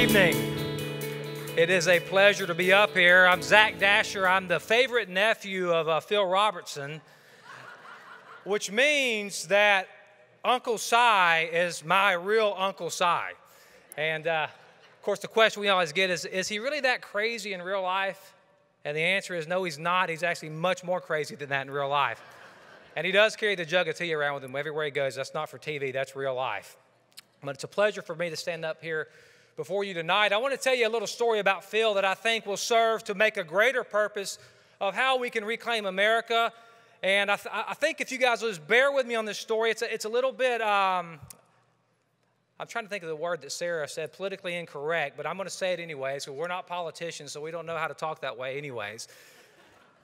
evening. It is a pleasure to be up here. I'm Zach Dasher. I'm the favorite nephew of Phil Robertson, which means that Uncle Si is my real Uncle Si. And, of course, the question we always get is he really that crazy in real life? And the answer is no, he's not. He's actually much more crazy than that in real life. And he does carry the jug of tea around with him everywhere he goes. That's not for TV. That's real life. But it's a pleasure for me to stand up here before you tonight. I want to tell you a little story about Phil that I think will serve to make a greater purpose of how we can reclaim America. And I think if you guys will just bear with me on this story, it's a little bit, I'm trying to think of the word that Sarah said, politically incorrect, but I'm going to say it anyways, because we're not politicians, so we don't know how to talk that way anyways.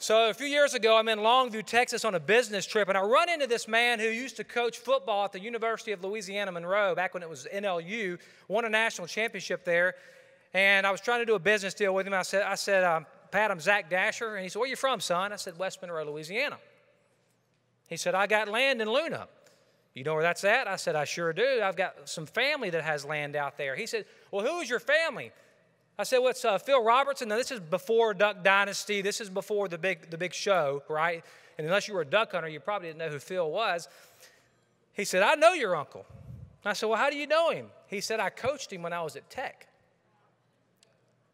So a few years ago, I'm in Longview, Texas on a business trip, and I run into this man who used to coach football at the University of Louisiana Monroe back when it was NLU, won a national championship there, and I was trying to do a business deal with him. I said, Pat, I'm Zach Dasher, and he said, where you from, son? I said, West Monroe, Louisiana. He said, I got land in Luna. You know where that's at? I said, I sure do. I've got some family that has land out there. He said, well, who is your family? I said, well, it's Phil Robertson. Now, this is before Duck Dynasty. This is before the big show, right? And unless you were a duck hunter, you probably didn't know who Phil was. He said, I know your uncle. I said, well, how do you know him? He said, I coached him when I was at Tech.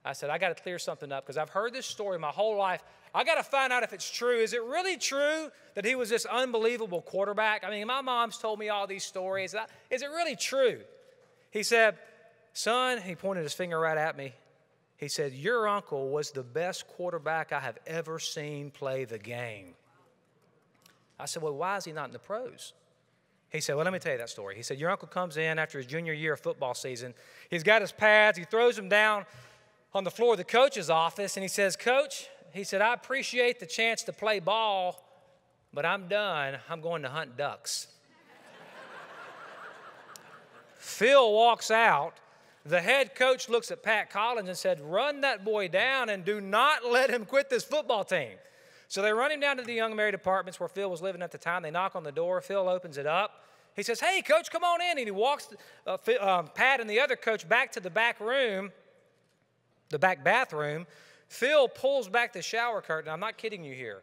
I said, I got to clear something up because I've heard this story my whole life. I got to find out if it's true. Is it really true that he was this unbelievable quarterback? I mean, my mom's told me all these stories. Is it really true? He said, son, he pointed his finger right at me. He said, your uncle was the best quarterback I have ever seen play the game. I said, well, why is he not in the pros? He said, well, let me tell you that story. He said, your uncle comes in after his junior year of football season. He's got his pads. He throws them down on the floor of the coach's office, and he says, Coach, he said, I appreciate the chance to play ball, but I'm done. I'm going to hunt ducks. Phil walks out. The head coach looks at Pat Collins and said, run that boy down and do not let him quit this football team. So they run him down to the young married apartments where Phil was living at the time. They knock on the door. Phil opens it up. He says, hey, coach, come on in. And he walks Pat and the other coach back to the back room, the back bathroom. Phil pulls back the shower curtain. I'm not kidding you here.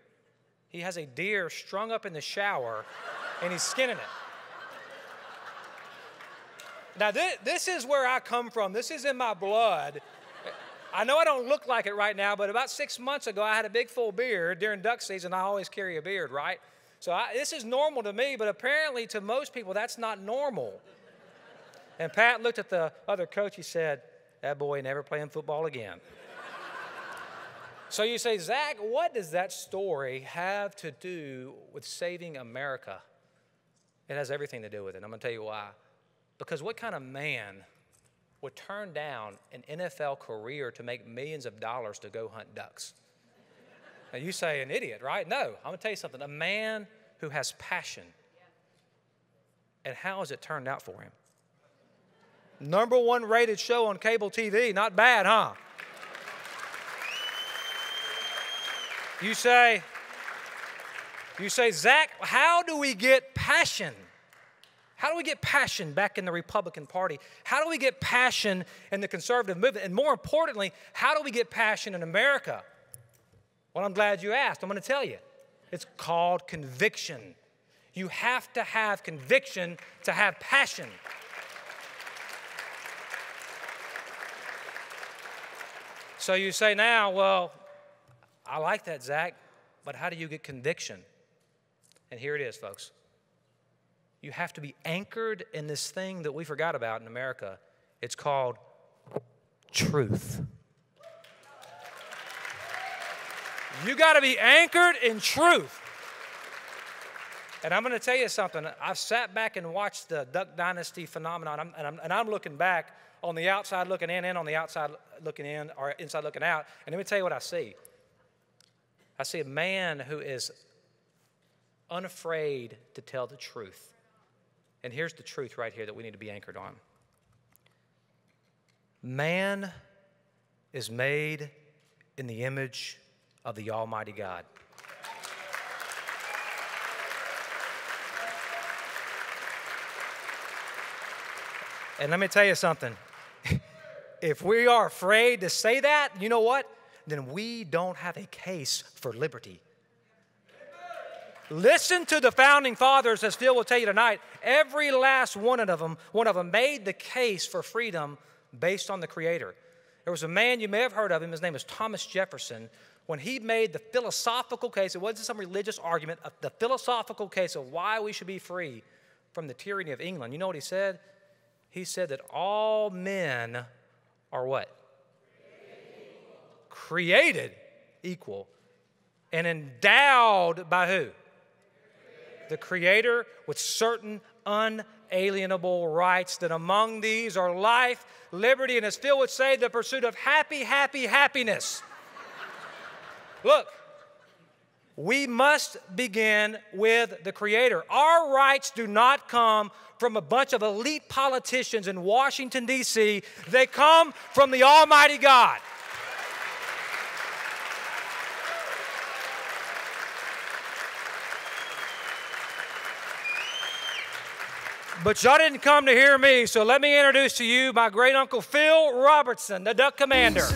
He has a deer strung up in the shower, and he's skinning it. Now, this is where I come from. This is in my blood. I know I don't look like it right now, but about 6 months ago, I had a big full beard. During duck season, I always carry a beard, right? So this is normal to me, but apparently to most people, that's not normal. And Pat looked at the other coach. He said, that boy never playing football again. So you say, Zach, what does that story have to do with saving America? It has everything to do with it. I'm going to tell you why. Because what kind of man would turn down an NFL career to make millions of dollars to go hunt ducks? Now, you say an idiot, right? No, I'm going to tell you something. A man who has passion. And how has it turned out for him? #1 rated show on cable TV. Not bad, huh? You say, Zach, how do we get passion? How do we get passion back in the Republican Party? How do we get passion in the conservative movement? And more importantly, how do we get passion in America? Well, I'm glad you asked. I'm going to tell you. It's called conviction. You have to have conviction to have passion. So you say now, well, I like that, Zach, but how do you get conviction? And here it is, folks. You have to be anchored in this thing that we forgot about in America. It's called truth. You got to be anchored in truth. And I'm going to tell you something. I've sat back and watched the Duck Dynasty phenomenon, and I'm looking back on the outside looking in and on the outside looking in, or inside looking out. And let me tell you what I see. I see a man who is unafraid to tell the truth. And here's the truth right here that we need to be anchored on. Man is made in the image of the Almighty God. And let me tell you something. If we are afraid to say that, you know what? Then we don't have a case for liberty. Listen to the founding fathers, as Phil will tell you tonight. Every last one of them made the case for freedom based on the Creator. There was a man, you may have heard of him, his name is Thomas Jefferson. When he made the philosophical case, it wasn't some religious argument, the philosophical case of why we should be free from the tyranny of England. You know what he said? He said that all men are what? Created equal. And endowed by who? The Creator with certain unalienable rights, that among these are life, liberty, and as Phil would say, the pursuit of happiness. Look, we must begin with the Creator. Our rights do not come from a bunch of elite politicians in Washington, D.C. They come from the Almighty God. But y'all didn't come to hear me, so let me introduce to you my great uncle Phil Robertson, the Duck Commander.